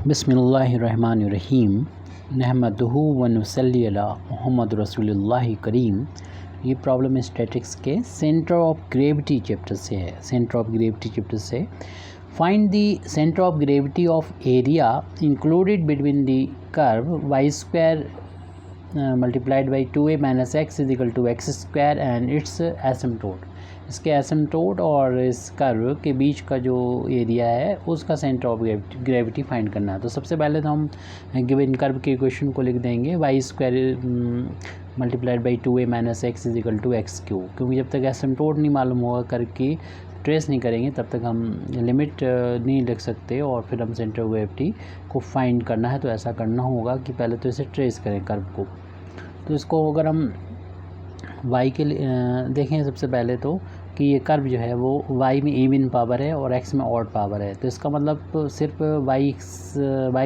बिस्मिल्लाहिर्रहमानिर्रहीम नहमदुहु व नुसल्ली अला मुहम्मद रसूलुल्लाह करीम। ये प्रॉब्लम स्टैटिक्स के सेंटर ऑफ ग्रेविटी चैप्टर से है। सेंटर ऑफ ग्रेविटी चैप्टर से find the centre of gravity of area included between the curve y square multiplied by 2a minus x is equal to x square and its asymptote. इसके asymptote और इस curve के बीच का जो area है उसका centre of gravity find करना है। तो सबसे पहले तो हम गिवन कर्व के इक्वेशन को लिख देंगे y square multiplied by 2a minus x is equal to x cube, क्योंकि जब तक एसिम्प्टोट नहीं मालूम होगा कर्व की ट्रेस नहीं करेंगे तब तक हम लिमिट नहीं लिख सकते और फिर हम सेंटर ऑफ ग्रेविटी को फाइंड करना है। तो ऐसा करना होगा कि पहले तो इसे ट्रेस करें कर्व को। तो इसको अगर हम y के लिए देखें सबसे पहले तो कि ये कर्व जो है वो y में इवन पावर है और x में ऑड पावर है। तो इसका मतलब सिर्फ y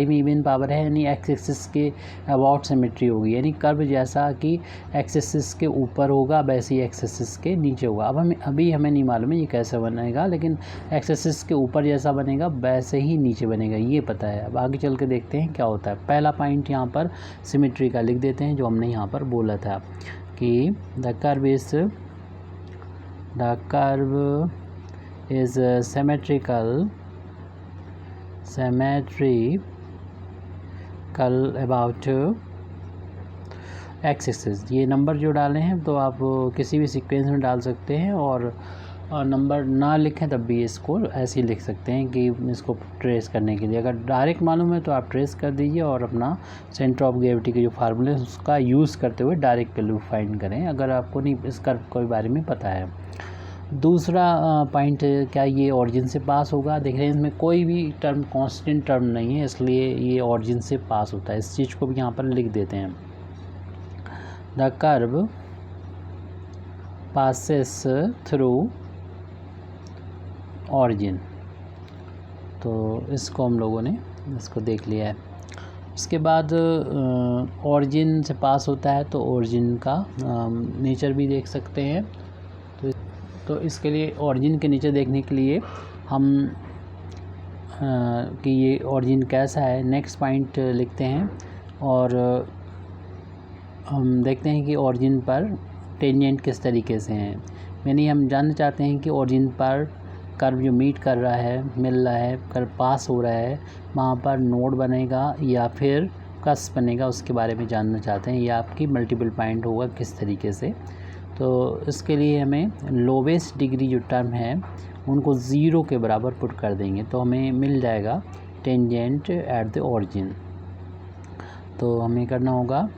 में इवन पावर है यानी x एक्सिस के अबाउट सिमेट्री होगी, यानी कर्व जैसा कि x एक्सिस के ऊपर होगा वैसे ही x एक्सिस के नीचे होगा। अभी हमें नहीं मालूम है ये कैसे बनेगा, लेकिन x एक्सिस के ऊपर जैसा बनेगा वैसे ही नीचे बनेगा ये पता है। अब आगे चल के देखते हैं क्या होता है। पहला पॉइंट यहाँ पर सिमेट्री का लिख देते हैं जो हमने यहाँ पर बोला था कि the curve is symmetrical about x axis. ये नंबर जो डाले हैं तो आप किसी भी सीक्वेंस में डाल सकते हैं और नंबर ना लिखें तब भी इसको ऐसे ही लिख सकते हैं कि इसको ट्रेस करने के लिए। अगर डायरेक्ट मालूम है तो आप ट्रेस कर दीजिए और अपना सेंटर ऑफ ग्रेविटी के जो फार्मूले हैं उसका यूज़ करते हुए डायरेक्ट वैल्यू फाइंड करें अगर आपको नहीं इस कर्व के बारे में पता है। दूसरा पॉइंट क्या ये ऑरिजिन से पास होगा। देख रहे हैं इसमें कोई भी टर्म कांस्टेंट टर्म नहीं है इसलिए ये ऑरिजिन से पास होता है। इस चीज़ को भी यहाँ पर लिख देते हैं। The curve passes through origin. तो इसको हम लोगों ने इसको देख लिया है। उसके बाद ऑरिजिन से पास होता है तो ऑरिजिन का नेचर भी देख सकते हैं। तो इसके लिए ऑरिजिन के नीचे देखने के लिए हम कि ये ऑरिजिन कैसा है नेक्स्ट पॉइंट लिखते हैं और हम देखते हैं कि ऑरिजिन पर टेंजेंट किस तरीके से हैं। यानी हम जानना चाहते हैं कि ऑरिजिन पर कर्व जो मीट कर रहा है मिल रहा है कर्व पास हो रहा है वहाँ पर नोड बनेगा या फिर कस बनेगा उसके बारे में जानना चाहते हैं। या आपकी मल्टीपल पॉइंट होगा किस तरीके से। तो इसके लिए हमें लोवेस्ट डिग्री जो टर्म है उनको ज़ीरो के बराबर पुट कर देंगे तो हमें मिल जाएगा टेंजेंट एट द ऑरिजिन। तो हमें करना होगा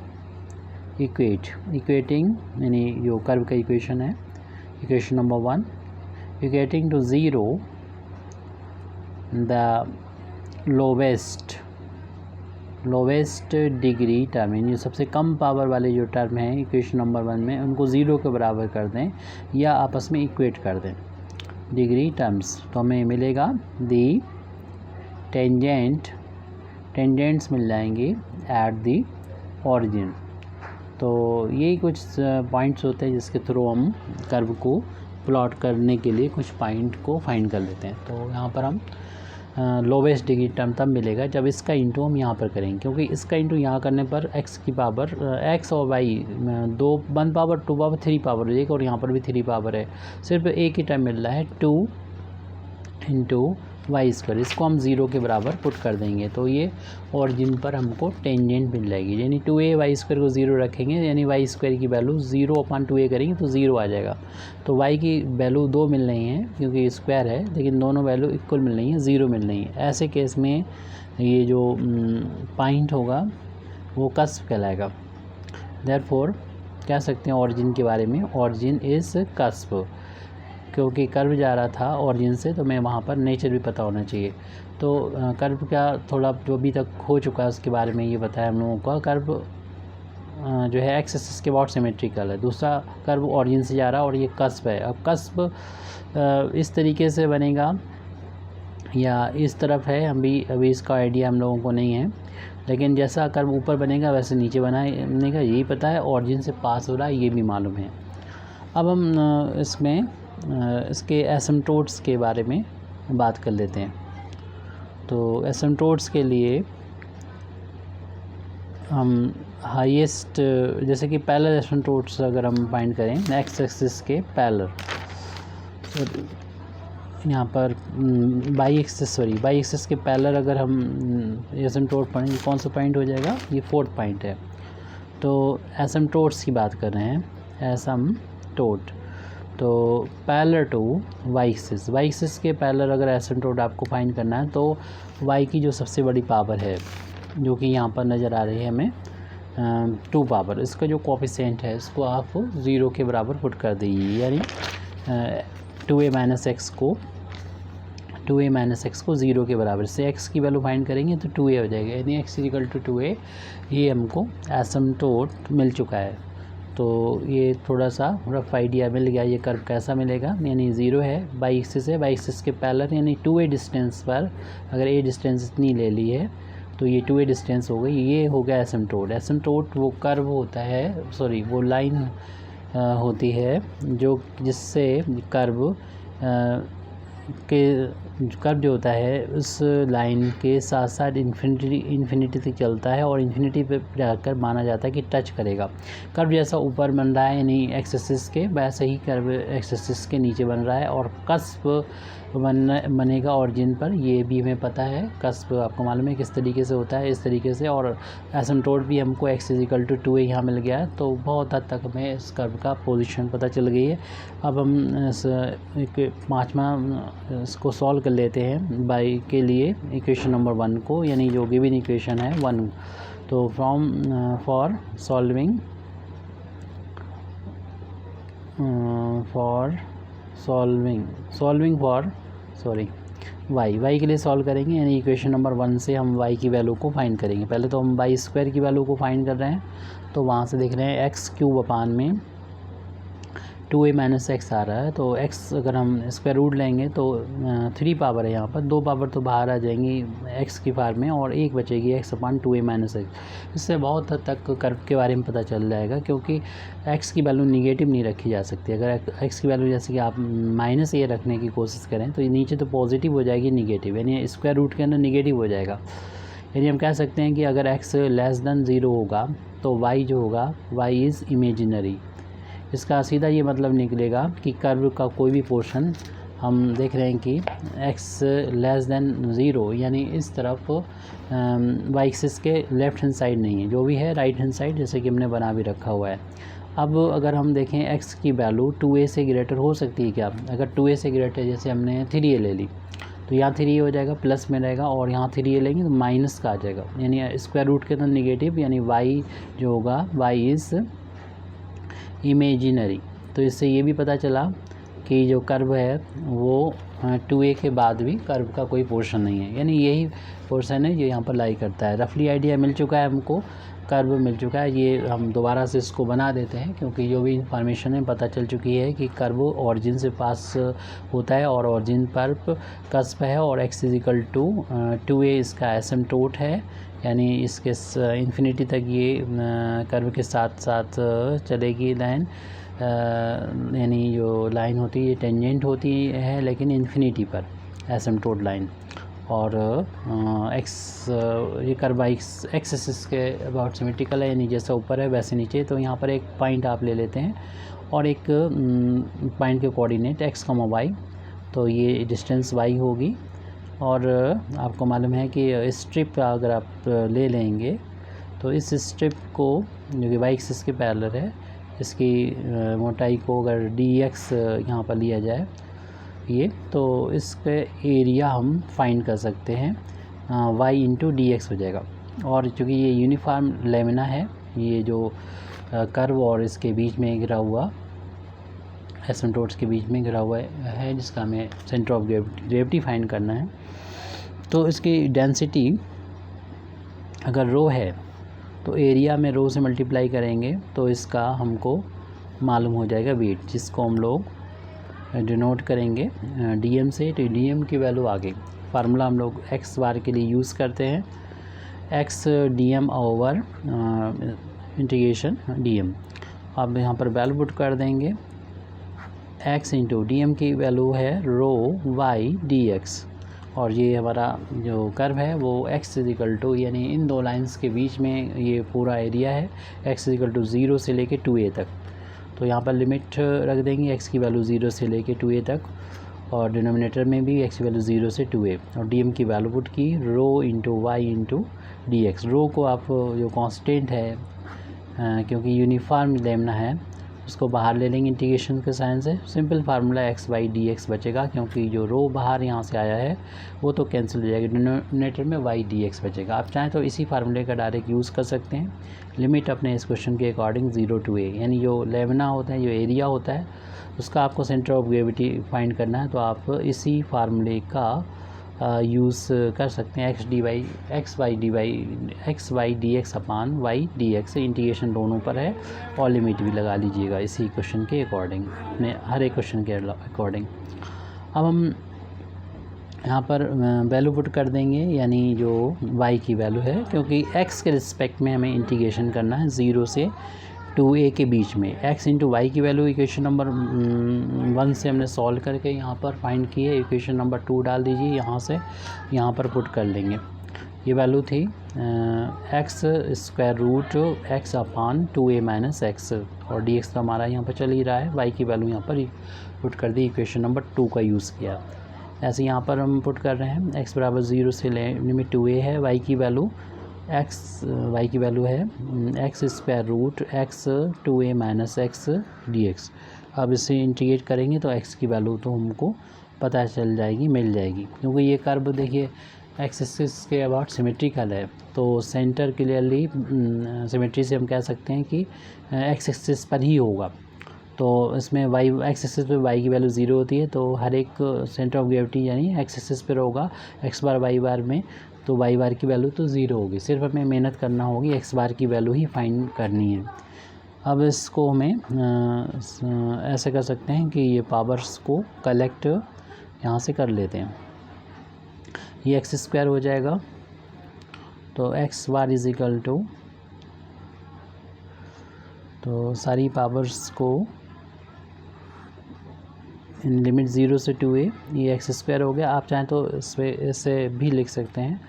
इक्वेटिंग यानी जो कर्व का इक्वेशन है equation number 1 equating to zero the lowest degree term यानी सबसे कम पावर वाले जो टर्म हैं इक्वेशन नंबर 1 में उनको ज़ीरो के बराबर कर दें या आपस में इक्वेट कर दें डिग्री टर्म्स। तो हमें मिलेगा दी टेंजेंट्स मिल जाएंगे एट दी ऑरिजिन। तो यही कुछ पॉइंट्स होते हैं जिसके थ्रू हम कर्व को प्लॉट करने के लिए कुछ पॉइंट को फाइंड कर लेते हैं। तो यहाँ पर हम लोवेस्ट डिग्री टर्म तब मिलेगा जब इसका इंटू हम यहाँ पर करेंगे, क्योंकि इसका इंटू यहाँ करने पर x की पावर x और y 1 पावर 2 पावर 3 पावर एक और यहाँ पर भी 3 पावर है। सिर्फ एक ही टर्म मिल रहा है 2 इंटू वाई स्क्वायर। इसको हम ज़ीरो के बराबर पुट कर देंगे तो ये ऑरिजिन पर हमको टेंजेंट मिल जाएगी। यानी 2a वाई स्क्वायर को ज़ीरो रखेंगे यानी वाई स्क्वायर की वैल्यू 0/2a करेंगे तो ज़ीरो आ जाएगा। तो y की वैल्यू 2 मिल रही है क्योंकि स्क्वायर है लेकिन दोनों वैल्यू इक्वल मिल रही हैं 0 मिल रही है। ऐसे केस में ये जो पॉइंट होगा वो कस्प कहलाएगा। देयरफॉर कह सकते हैं ऑरिजिन के बारे में ऑरिजिन इज़ कस्प, क्योंकि कर्व जा रहा था ऑरिजिन से तो मैं वहाँ पर नेचर भी पता होना चाहिए। तो कर्व का थोड़ा जो अभी तक हो चुका है उसके बारे में ये बताया हम लोगों का। कर्व जो है एक्स एक्सिस के अबाउट सिमेट्रिकल है। दूसरा कर्व ऑरिजिन से जा रहा है और ये कस्प है। अब कस्प इस तरीके से बनेगा या इस तरफ है अभी इसका आइडिया हम लोगों को नहीं है, लेकिन जैसा कर्व ऊपर बनेगा वैसे नीचे बनेगा यही पता है। ऑरिजिन से पास हो रहा है ये भी मालूम है। अब हम इसमें इसके एसिम्प्टोट्स के बारे में बात कर लेते हैं। तो एसिम्प्टोट्स के लिए हम हाईएस्ट, जैसे कि पैरेलल एसिम्प्टोट्स अगर हम फाइंड करें एक्स एक्सिस के पैरेलल, यहाँ पर बाई एक्सिस के पैरेलल अगर हम एसिम्प्टोट पढ़ेंगे, कौन सा पॉइंट हो जाएगा, ये 4th पॉइंट है। तो एसिम्प्टोट्स की बात कर रहे हैं, एसिम्प्टोट तो पैरेलल टू वाई एक्सिस के पैरेलल अगर एसिम्प्टोट आपको फाइंड करना है तो वाई की जो सबसे बड़ी पावर है, जो कि यहाँ पर नज़र आ रही है हमें 2 पावर, इसका जो कोफिशिएंट है इसको आप 0 के बराबर पुट कर दीजिए, यानी 2a माइनस एक्स को 0 के बराबर से x की वैल्यू फाइंड करेंगे तो 2a हो जाएगा, यानी x इक्वल टू 2a। ये हमको एसिम्प्टोट मिल चुका है। तो ये थोड़ा सा रफ आइडिया मिल गया ये कर्व कैसा मिलेगा, यानी 0 है, बाई एक्सिस है, बाई एक्सिस के पैरेलल यानी 2a डिस्टेंस पर अगर a डिस्टेंस इतनी ले ली है तो ये 2a डिस्टेंस हो गई, ये हो गया एसिम्प्टोट। एसिम्प्टोट वो कर्व होता है, सॉरी वो लाइन होती है जो जिससे कर्व जो होता है उस लाइन के साथ साथ इन्फिनिटी तक चलता है और इन्फिनिटी पे जाकर माना जाता है कि टच करेगा। कर्व जैसा ऊपर बन रहा है यानी एक्स एक्सिस के, वैसे ही कर्व एक्स एक्सिस के नीचे बन रहा है और कस्प बनेगा ऑरिजिन पर, ये भी हमें पता है। कस्प आपको मालूम है किस तरीके से होता है, इस तरीके से। और एसिम्प्टोट भी हमको x इक्वल टू 2a यहाँ मिल गया है, तो बहुत हद तक हमें इस कर्व का पोजीशन पता चल गई है। अब हम एक 5वां इसको सॉल्व कर लेते हैं बाई के लिए इक्वेशन नंबर 1 को, यानी जो गिवन इक्वेशन है 1। तो फॉर सॉल्विंग वाई के लिए सॉल्व करेंगे, यानी इक्वेशन नंबर 1 से हम वाई की वैल्यू को फाइंड करेंगे। पहले तो हम वाई स्क्वायर की वैल्यू को फाइंड कर रहे हैं, तो वहाँ से देख रहे हैं एक्स क्यूब अपान में 2a माइनस एक्स आ रहा है, तो x अगर हम स्क्वायर रूट लेंगे तो 3 पावर है, यहाँ पर 2 पावर तो बाहर आ जाएंगी x की पावर में और 1 बचेगी x अपान 2a माइनस एक्स। इससे बहुत हद तक कर्व के बारे में पता चल जाएगा, क्योंकि x की वैल्यू निगेटिव नहीं रखी जा सकती। अगर x की वैल्यू जैसे कि आप माइनस a रखने की कोशिश करें तो ये नीचे तो पॉजिटिव हो जाएगी निगेटिव, यानी स्क्वायर रूट के अंदर निगेटिव हो जाएगा। यानी हम कह सकते हैं कि अगर x लेस देन 0 होगा तो y जो होगा y इज़ इमेजिनरी। इसका सीधा ये मतलब निकलेगा कि कर्व का कोई भी पोर्शन हम देख रहे हैं कि x लेस देन 0, यानी इस तरफ वाई एक्सिस के लेफ़्ट हैंड साइड नहीं है, जो भी है राइट हैंड साइड, जैसे कि हमने बना भी रखा हुआ है। अब अगर हम देखें x की वैल्यू 2a से ग्रेटर हो सकती है क्या? अगर 2a से ग्रेटर, जैसे हमने 3a ले ली तो यहाँ 3a हो जाएगा, प्लस में रहेगा, और यहाँ 3a लेंगे तो माइनस का आ जाएगा, यानी स्क्वायर रूट के अंदर निगेटिव, यानी y जो होगा y इज़ इमेजिनरी। तो इससे ये भी पता चला कि जो कर्व है वो 2a के बाद भी कर्व का कोई पोर्शन नहीं है, यानी यही पोर्शन है जो यहाँ पर लाई करता है। रफली आइडिया मिल चुका है हमको, कर्व मिल चुका है। ये हम दोबारा से इसको बना देते हैं, क्योंकि जो भी इंफॉर्मेशन है पता चल चुकी है कि कर्व ऑरिजिन से पास होता है और ऑरिजिन पर कस्प है और x इक्वल टू 2a इसका एसिम्प्टोट है, यानी इसके इन्फिनिटी तक ये कर्व के साथ साथ चलेगी लाइन, यानी जो लाइन होती है ये टेंजेंट होती है लेकिन इन्फिनिटी पर एसिम्प्टोट लाइन। और एक्स ये कर्व एक्स एक्सिस के अबाउट सिमेट्रिकल है, यानी जैसा ऊपर है वैसे नीचे। तो यहाँ पर एक पॉइंट आप ले लेते हैं और एक पॉइंट के कोऑर्डिनेट x, y, तो ये डिस्टेंस y होगी। और आपको मालूम है कि स्ट्रिप अगर आप ले लेंगे तो इस स्ट्रिप को जो कि वाई एक्सिस के पैरेलल है, इसकी मोटाई को अगर dx यहाँ पर लिया जाए ये, तो इसके एरिया हम फाइंड कर सकते हैं, y इंटू dx हो जाएगा। और चूँकि ये यूनिफॉर्म लेमिना है, ये जो कर्व और इसके बीच में घिरा हुआ एसिम्प्टोट्स के बीच में घिरा हुआ है, जिसका हमें सेंटर ऑफ ग्रेविटी फाइंड करना है। तो इसकी डेंसिटी अगर रो है तो एरिया में रो से मल्टीप्लाई करेंगे तो इसका हमको मालूम हो जाएगा वेट, जिसको हम लोग डिनोट करेंगे dm से। तो dm की वैल्यू आ गई। फार्मूला हम लोग x बार के लिए यूज़ करते हैं, x dm over integration dm। अब यहाँ पर वैल्यू पुट कर देंगे, x इंटू डी एम की वैल्यू है रो y dx, और ये हमारा जो कर्व है वो x इजिकल टू, यानी इन दो लाइंस के बीच में ये पूरा एरिया है, x इजिकल टू 0 से लेके 2a तक। तो यहाँ पर लिमिट रख देंगे x की वैल्यू 0 से लेके 2a तक, और डिनोमिनेटर में भी x की वैल्यू 0 से 2a, और dm की वैल्यू पुट की rho into Y into dx। रो को आप जो कांस्टेंट है, क्योंकि यूनिफॉर्म लेमना है, उसको बाहर ले लेंगे इंटीग्रेशन के साइन से। Simple formula x by D x बचेगा, क्योंकि जो रो बाहर यहाँ से आया है वो तो कैंसिल हो जाएगा, डिनोमिनेटर में वाई डी एक्स बचेगा। आप चाहें तो इसी फार्मूले का डायरेक्ट यूज़ कर सकते हैं। लिमिट अपने इस क्वेश्चन के अकॉर्डिंग 0 to a, यानी जो लेमना होता है, जो एरिया होता है, उसका आपको सेंटर ऑफ ग्रेविटी फाइंड करना है, तो आप इसी फार्मूले का यूज़ कर सकते हैं। X Y D x upon y D x, integration दोनों पर है, और लिमिट भी लगा लीजिएगा इसी क्वेश्चन के अकॉर्डिंग, अपने हर एक क्वेश्चन के अकॉर्डिंग। अब हम यहाँ पर वैल्यू पुट कर देंगे, यानी जो y की वैल्यू है, क्योंकि x के रिस्पेक्ट में हमें इंटीग्रेशन करना है 0 से 2a के बीच में। x इंटू वाई की वैल्यू इक्वेशन नंबर 1 से हमने सॉल्व करके यहाँ पर फाइंड की है। इक्वेशन नंबर 2 डाल दीजिए, यहाँ से यहाँ पर पुट कर लेंगे। ये वैल्यू थी x स्क्वायर रूट x अपान 2a माइनस एक्स, और dx तो हमारा यहाँ पर चल ही रहा है। y की वैल्यू यहाँ पर पुट कर दी, इक्वेशन नंबर 2 का यूज़ किया। ऐसे यहाँ पर हम पुट कर रहे हैं x बराबर 0 से लिमिट 2a है, y की वैल्यू है x square root x 2a minus x dx। अब इसे इंटीग्रेट करेंगे तो x की वैल्यू तो हमको पता चल जाएगी, मिल जाएगी, क्योंकि ये कर्व देखिए एक्स एक्सिस के अबाउट सिमेट्रिकल है, तो सेंटर क्लियरली सिमेट्री से हम कह सकते हैं कि एक्स एक्सिस पर ही होगा। तो इसमें वाई एक्स एक्सिस पे y की वैल्यू 0 होती है, तो हर एक सेंटर ऑफ ग्रेविटी यानी एक्स एक्सिस पर होगा x बार y बार में, तो y बार की वैल्यू तो 0 होगी। सिर्फ हमें मेहनत करना होगी, x बार की वैल्यू ही फाइंड करनी है। अब इसको हमें ऐसे कर सकते हैं कि ये पावर्स को कलेक्ट यहाँ से कर लेते हैं। ये एक्स स्क्वायर हो जाएगा, तो x bar is equal to, तो सारी पावर्स को इन लिमिट 0 से 2a, ये एक्स स्क्वायर हो गया। आप चाहें तो इसे भी लिख सकते हैं,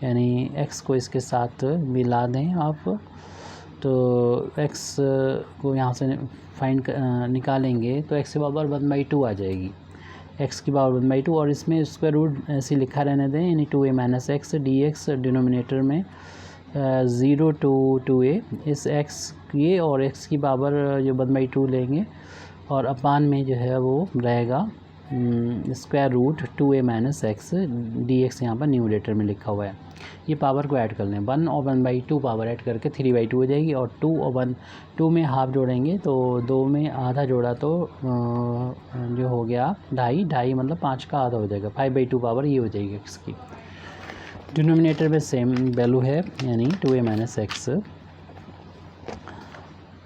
यानी x को इसके साथ मिला दें आप, तो x को यहाँ से निकालेंगे तो x की पावर 1/2 आ जाएगी, x की पावर 1/2, और इसमें स्क्वायर रूट ऐसे लिखा रहने दें, यानी 2a minus x dx, denominator में 0 to 2a, इस x ये और x की पावर जो 1/2 लेंगे, और अपान में जो है वो रहेगा square root 2a minus x dx, यहाँ पर न्यूमरेटर में लिखा हुआ है। ये पावर को ऐड कर लें, 1 और 1/2 पावर ऐड करके 3/2 हो जाएगी, और 2 और 1, 2 में हाफ जोड़ेंगे तो 2 में आधा जोड़ा तो जो हो गया 2.5 मतलब 5 का आधा हो जाएगा, 5/2 पावर ये हो जाएगी इसकी। डिनोमिनेटर में सेम वैल्यू है, यानी 2a माइनस एक्स,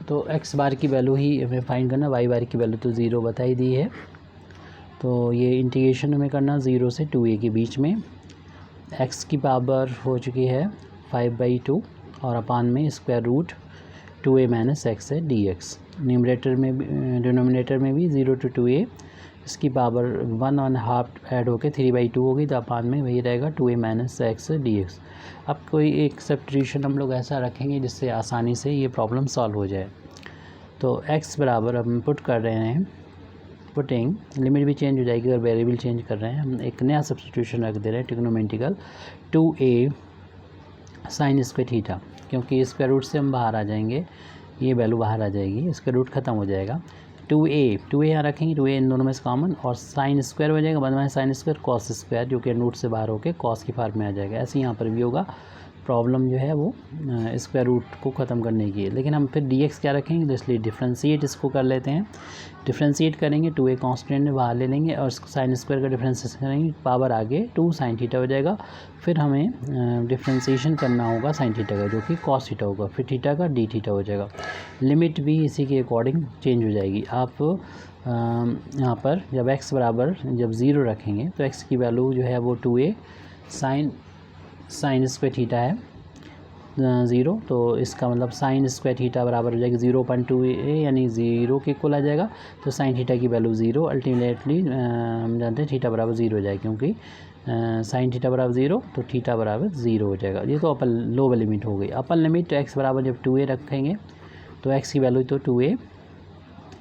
तो x बार की वैल्यू ही हमें फाइंड करना, y बार की वैल्यू तो 0 बताई दी है, तो ये इंटीग्रेशन हमें करना 0 से 2a के बीच में। x की पावर हो चुकी है 5/2, और अपान में square root 2a minus x है dx। न्यूमरेटर में डिनोमिनेटर में भी 0 to 2a, इसकी पावर 1.5 ऐड होकर 3/2 होगी, तो अपान में वही रहेगा 2a माइनस एक्स dx। अब कोई एक सब्स्टिट्यूशन हम लोग ऐसा रखेंगे जिससे आसानी से ये प्रॉब्लम सॉल्व हो जाए। तो x बराबर हम पुट कर रहे हैं, पुटिंग लिमिट भी चेंज हो जाएगी और वेरिएबल चेंज कर रहे हैं, हम एक नया सब्स्टिट्यूशन रख दे रहे हैं, trigonometrical 2a sine square theta, क्योंकि स्क्वायर रूट से हम बाहर आ जाएंगे, ये वैल्यू बाहर आ जाएगी, स्क्वायर रूट ख़त्म हो जाएगा। 2a यहाँ रखेंगे, 2a इन दोनों में से कॉमन, और साइन स्क्वायर हो जाएगा, बाद में साइन स्क्वायर कॉस स्क्वायर, जो कि रूट से बाहर होकर कॉस की फॉर्म में आ जाएगा। ऐसे यहाँ पर भी होगा, प्रॉब्लम जो है वो स्क्वायर रूट को ख़त्म करने की है, लेकिन हम फिर dx क्या रखेंगे, तो इसलिए डिफ्रेंशिएट इसको कर लेते हैं। डिफ्रेंशिएट करेंगे, 2a कांस्टेंट में बाहर ले लेंगे, और इसको साइन स्क्वायर का डिफ्रेंशिएशन करेंगे, पावर आगे 2 साइन थीटा हो जाएगा। फिर हमें डिफ्रेंशिएशन करना होगा साइन थीटा का, जो कि कॉस थीटा होगा, फिर थीटा का डी थीटा हो जाएगा। लिमिट भी इसी के अकॉर्डिंग चेंज हो जाएगी। आप यहाँ पर जब x बराबर जब 0 रखेंगे तो x की वैल्यू जो है वो 2a साइन स्क्वायर थीटा है 0, तो इसका मतलब साइन स्क्वायर थीटा बराबर हो जाएगी 0.2a, यानी 0 के इक्वल आ जाएगा। तो साइन थीटा की वैल्यू 0, अल्टीमेटली हम जानते हैं थीटा बराबर 0 हो जाएगा, क्योंकि साइन थीटा बराबर 0 तो थीटा बराबर 0 हो जाएगा। ये तो अपर लोअर लिमिट हो गई। अपर लिमिट तो एक्स बराबर जब 2a रखेंगे तो एक्स की वैल्यू तो 2a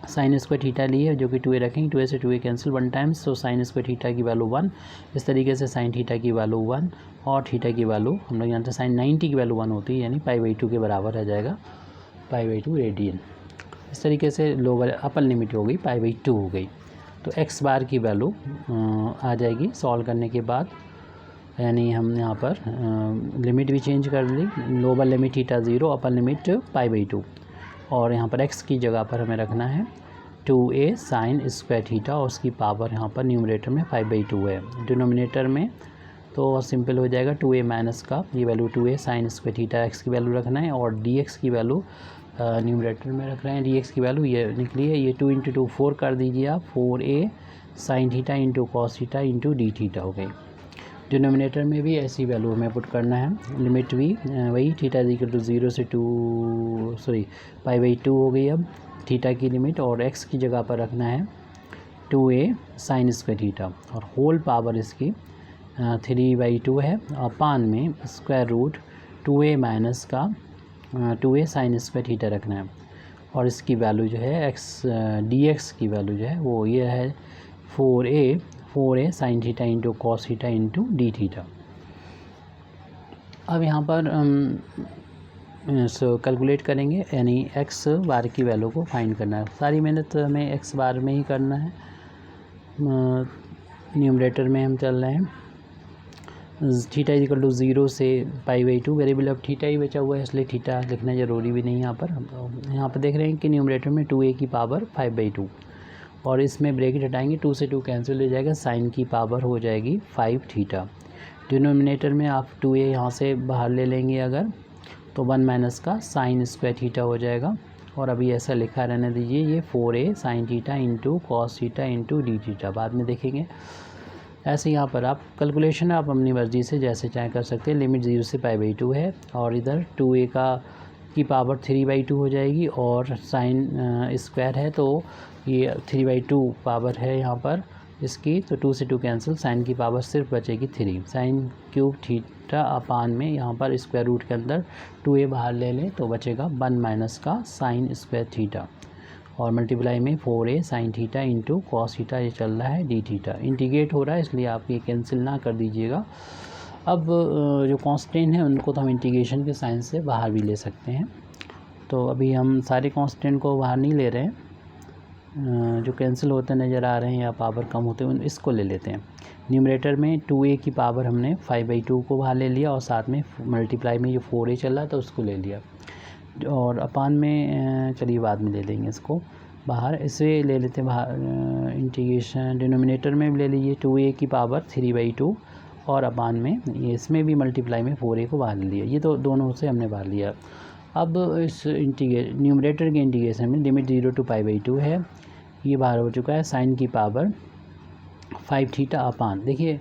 साइन स्क्वायर थीटा ली है जो कि 2a रखेंगे, 2a से 2a कैंसिल 1 टाइम्स, तो साइन स्क्वायर थीटा की वैल्यू 1। इस तरीके से साइन थीटा की वैल्यू 1 और थीटा की वैल्यू हम लोग जानते हैं साइन 90 की वैल्यू 1 होती है, यानी π/2 के बराबर रह जाएगा, π/2 रेडियन। इस तरीके से लोअर अपर लिमिट हो गई, π/2 हो गई। तो एक्स बार की वैल्यू आ जाएगी सॉल्व करने के बाद, यानी हम यहाँ पर लिमिट भी चेंज कर ली, lower limit theta 0, upper limit π/2, और यहाँ पर x की जगह पर हमें रखना है 2a साइन स्क्वायर थीटा, और उसकी पावर यहाँ पर न्यूमरेटर में 5/2 है। डिनोमिनेटर में तो सिंपल हो जाएगा 2a माइनस का ये value 2a sine square theta x की वैल्यू रखना है, और dx की वैल्यू न्यूमरेटर में रख रहे हैं। dx की वैल्यू ये निकली है, ये 2 × 2 4 कर दीजिए आप, 4a sign theta into cos theta into d theta हो गई। डिनोमिनेटर में भी ऐसी वैल्यू हमें पुट करना है, लिमिट भी वही थीटा इक्वल टू 0 से 2 π/2 हो गई अब थीटा की लिमिट, और x की जगह पर रखना है 2a साइन स्क्वायर थीटा, और होल पावर इसकी 3/2 है, अपान में स्क्वायर रूट 2a माइनस का 2a साइन स्क्वायर थीटा रखना है, और इसकी वैल्यू जो है x dx की वैल्यू जो है वो ये है 4a sign theta into cos theta into d theta. अब यहाँ पर कैलकुलेट करेंगे, यानी x बार की वैल्यू को फाइंड करना है। सारी मेहनत हमें x बार में ही करना है। न्यूमरेटर में हम चल रहे हैं, थीटा इक्वल टू 0 से π/2, वेरिएबल अब थीटा ही बचा हुआ है इसलिए थीटा लिखना ज़रूरी भी नहीं है। यहाँ पर देख रहे हैं कि न्यूमरेटर में 2a की पावर 5/2, और इसमें ब्रैकेट हटाएंगे 2 से 2 कैंसिल हो जाएगा, साइन की पावर हो जाएगी 5 थीटा। डिनोमिनेटर में आप 2a यहाँ से बाहर ले लेंगे अगर, तो 1 माइनस का साइन स्क्वायर थीटा हो जाएगा, और अभी ऐसा लिखा रहने दीजिए, ये 4a sign theta into cos theta into d theta, बाद में देखेंगे। ऐसे यहाँ पर आप कैलकुलेशन आप अपनी मर्ज़ी से जैसे चाहे कर सकते हैं। लिमिट 0 से π/2 है, और इधर 2a की पावर 3/2 हो जाएगी, और साइन स्क्वायर है तो ये 3/2 पावर है यहाँ पर इसकी, तो 2 से 2 कैंसिल, साइन की पावर सिर्फ बचेगी 3, साइन क्यूब थीटा अपान में यहाँ पर स्क्वायर रूट के अंदर 2a बाहर ले लें तो बचेगा 1 माइनस का साइन स्क्वायर थीटा, और मल्टीप्लाई में 4a sign theta into cos theta ये चल रहा है डी थीटा। इंटीग्रेट हो रहा है इसलिए आप ये कैंसिल ना कर दीजिएगा। अब जो कांस्टेंट हैं उनको तो हम इंटीग्रेशन के साइन से बाहर भी ले सकते हैं, तो अभी हम सारे कांस्टेंट को बाहर नहीं ले रहे हैं, जो कैंसिल होते नज़र आ रहे हैं या पावर कम होते हैं इसको ले लेते हैं। न्यूमरेटर में 2a की पावर हमने 5/2 को बाहर ले लिया, और साथ में मल्टीप्लाई में जो 4a चल रहा था उसको ले लिया, और अपान में चलिए बाद में ले लेंगे इसको बाहर, इसे ले लेते हैं बाहर। इंटीग्रेशन डिनोमिनेटर में ले लीजिए 2a की पावर 3/2, और अपान में ये इसमें भी मल्टीप्लाई में 4a को बाहर लिया, ये तो दोनों से हमने बाहर लिया। अब इस न्यूमरेटर के इंटीग्रेशन में लिमिट 0 to π/2 है, ये बाहर हो चुका है, साइन की पावर 5 थीटा अपान, देखिए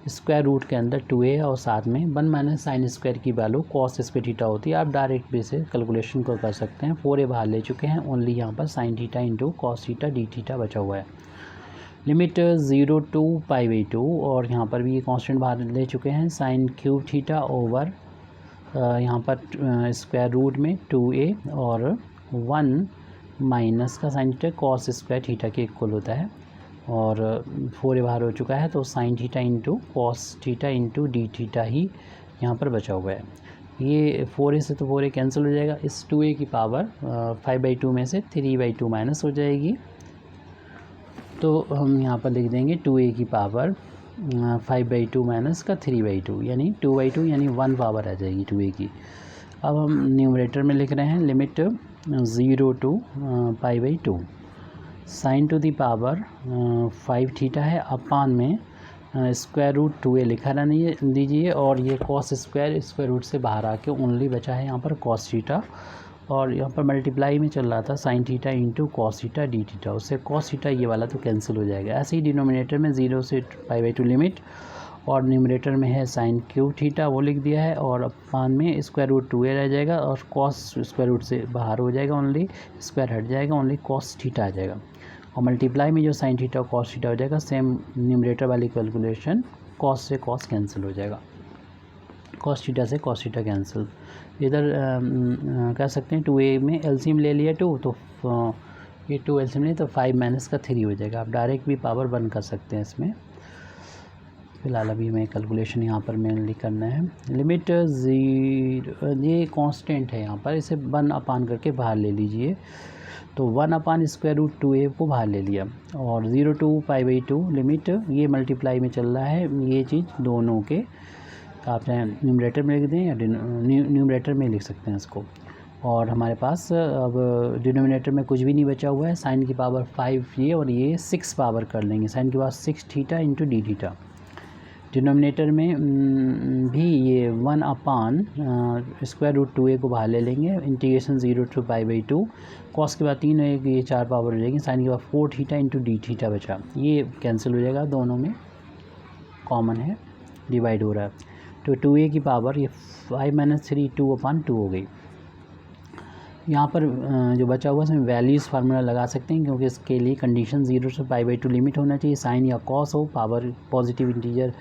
स्क्वायर रूट के अंदर 2a है, और साथ में 1 माइनस साइन स्क्वायर की वैल्यू कॉस स्क्वायर थीटा होती है। आप डायरेक्ट बेसिस कैलकुलेशन को कर सकते हैं। 4a बाहर ले चुके हैं, ओनली यहाँ पर sign theta into cos theta D theta बचा हुआ है। लिमिट 0 to π/2, और यहाँ पर भी ये कांस्टेंट बाहर ले चुके हैं, साइन क्यूब थीटा ओवर यहाँ पर स्क्वायर रूट में 2a, और 1 माइनस का sine theta cos square theta के इक्वल होता है, और 4a बाहर हो चुका है, तो sine theta into cos theta into d theta ही यहाँ पर बचा हुआ है। ये 4a से तो 4a कैंसिल हो जाएगा, इस 2a की पावर 5/2 में से 3/2 माइनस हो जाएगी, तो हम यहाँ पर लिख देंगे 2a की पावर 5/2 माइनस का 3/2, यानी 2/2 यानी 1 पावर आ जाएगी 2a की। अब हम न्यूमरेटर में लिख रहे हैं limit 0 to π/2, sine to the power 5 theta है, अपान में स्क्वायर रूट 2a लिखा रहने दीजिए, और ये कॉस स्क्वायर रूट से बाहर आके ओनली बचा है यहाँ पर कॉस थीटा, और यहाँ पर मल्टीप्लाई में चल रहा था sign theta into cos theta D theta, उससे कॉस थीटा ये वाला तो कैंसिल हो जाएगा। ऐसे ही डिनोमिनेटर में 0 से π/2 लिमिट, और न्यूमरेटर में है साइन क्यूब थीटा वो लिख दिया है, और अपान में स्क्वायर रूट 2a रह जाएगा, और कॉस स्क्वायर रूट से बाहर हो जाएगा, ओनली स्क्वायर हट जाएगा, ओनली कॉस थीटा आ जाएगा, और मल्टीप्लाई में जो साइन थीटा और कॉस थीटा हो जाएगा। सेम न्यूमरेटर वाली कैलकुलेशन कॉस से कॉस कैंसिल हो जाएगा, कॉस थीटा से कॉस थीटा कैंसिल। इधर कह सकते हैं 2a में एलसीएम ले लिया 2, तो ये 2 एलसीएम नहीं तो 5 माइनस का 3 हो जाएगा। आप डायरेक्ट भी पावर 1 कर सकते हैं इसमें। फिलहाल अभी मैं कैलकुलेशन यहाँ पर मेनली करना है। लिमिट 0, ये कांस्टेंट है यहाँ पर, इसे 1 अपान करके बाहर ले लीजिए। तो 1 अपान स्क्वायर रूट 2a को बाहर ले लिया, और 0 to π/2 लिमिट ये मल्टीप्लाई में चल रहा है, ये चीज़ दोनों के आप चाहे न्यूमरेटर में लिख दें या न्यूमरेटर में लिख सकते हैं इसको। और हमारे पास अब डिनोमिनेटर में कुछ भी नहीं बचा हुआ है, साइन की पावर 5 ये, और ये 6 पावर कर लेंगे, साइन के बाद 6 theta into d theta. Denominator में भी ये 1 अपान स्क्वायर रूट 2a को बाहर ले लेंगे, इंटीग्रेशन 0 to π/2, कॉस के बाद 3 है, ये 4 पावर हो जाएगी, साइन के बाद 4 थीटा इंटू डी थीटा बचा, ये कैंसिल हो जाएगा, दोनों में कॉमन है, डिवाइड हो रहा है। तो 2a की पावर ये 5 - 3 2/2 हो गई। यहाँ पर जो बचा हुआ है इसमें वैल्यूज़ फार्मूला लगा सकते हैं, क्योंकि इसके लिए कंडीशन 0 से π/2 लिमिट होना चाहिए, साइन या कॉस हो, पावर पॉजिटिव इंटीजर,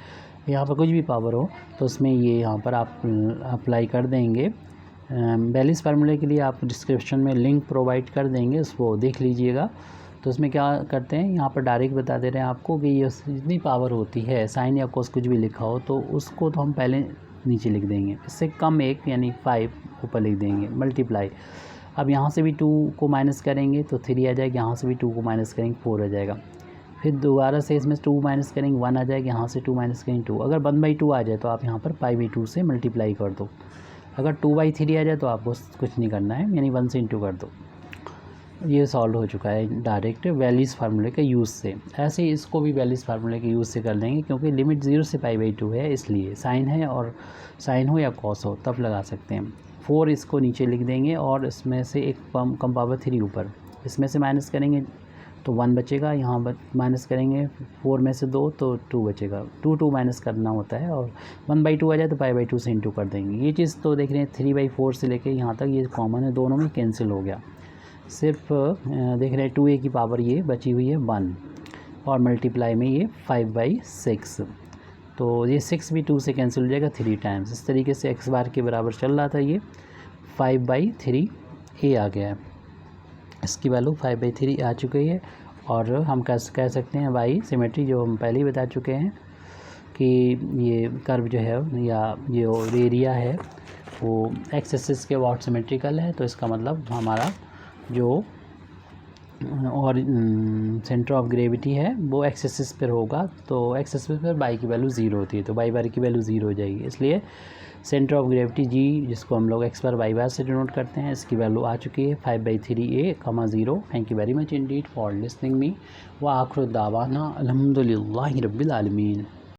यहाँ पर कुछ भी पावर हो, तो उसमें ये यहाँ पर आप अप्लाई कर देंगे। वैल्यूज़ फार्मूले के लिए आप डिस्क्रिप्शन में लिंक प्रोवाइड कर देंगे, उसको देख लीजिएगा। तो उसमें क्या करते हैं, यहाँ पर डायरेक्ट बता दे रहे हैं आपको कि ये जितनी पावर होती है, साइन या कॉस कुछ भी लिखा हो, तो उसको तो हम पहले नीचे लिख देंगे, इससे कम एक यानी 5 ऊपर लिख देंगे, मल्टीप्लाई। अब यहाँ से भी 2 को माइनस करेंगे तो 3 आ जाएगा, यहाँ से भी 2 को माइनस करेंगे 4 आ जाएगा, फिर दोबारा से इसमें 2 माइनस करेंगे 1 आ जाएगा, यहाँ से 2 माइनस करेंगे 2। अगर 1/2 आ जाए तो आप यहाँ पर π/2 से मल्टीप्लाई कर दो। अगर 2/3 आ जाए तो आपको कुछ नहीं करना है, यानी 1 से इंटू कर दो। ये सॉल्व हो चुका है डायरेक्ट वैल्यूज़ फार्मूले के यूज़ से। ऐसे ही इसको भी वैल्यूज़ फार्मूले के यूज़ से कर देंगे, क्योंकि लिमिट 0 से π/2 है, इसलिए साइन है और साइन हो या कॉस हो तब लगा सकते हैं। 4 इसको नीचे लिख देंगे, और इसमें से एक कम पावर 3 ऊपर, इसमें से माइनस करेंगे तो 1 बचेगा, यहाँ माइनस करेंगे 4 में से 2 तो 2 बचेगा, 2 माइनस करना होता है, और 1/2 आ जाए तो π/2 से इंटू कर देंगे। ये चीज़ तो देख रहे हैं 3/4 से लेके यहाँ तक ये कॉमन है, दोनों में कैंसिल हो गया। सिर्फ देख रहे हैं 2a की पावर ये बची हुई है 1, और मल्टीप्लाई में ये 5/6, तो ये 6 भी 2 से कैंसिल हो जाएगा 3 टाइम्स। इस तरीके से x बार के बराबर चल रहा था, ये 5/3a आ गया है, इसकी वैल्यू 5/3 आ चुकी है। और हम कह सकते हैं y सिमेट्री, जो हम पहले ही बता चुके हैं कि ये कर्व जो है या जो एरिया है वो x एक्सिस के अबाउट सिमेट्रिकल है, तो इसका मतलब हमारा जो और सेंटर ऑफ ग्रेविटी है वो x एक्सिस पर होगा, तो x एक्सिस पर y की वैल्यू 0 होती है, तो y बार की वैल्यू 0 हो जाएगी। इसलिए सेंटर ऑफ ग्रेविटी g, जिसको हम लोग x बार y बार से डिनोट करते हैं, इसकी वैल्यू आ चुकी है 5/3a, 0। Thank you very much Indeed for listening me, व आखिर दावाना अल्हम्दुलिल्लाहि रब्बिल आलमीन।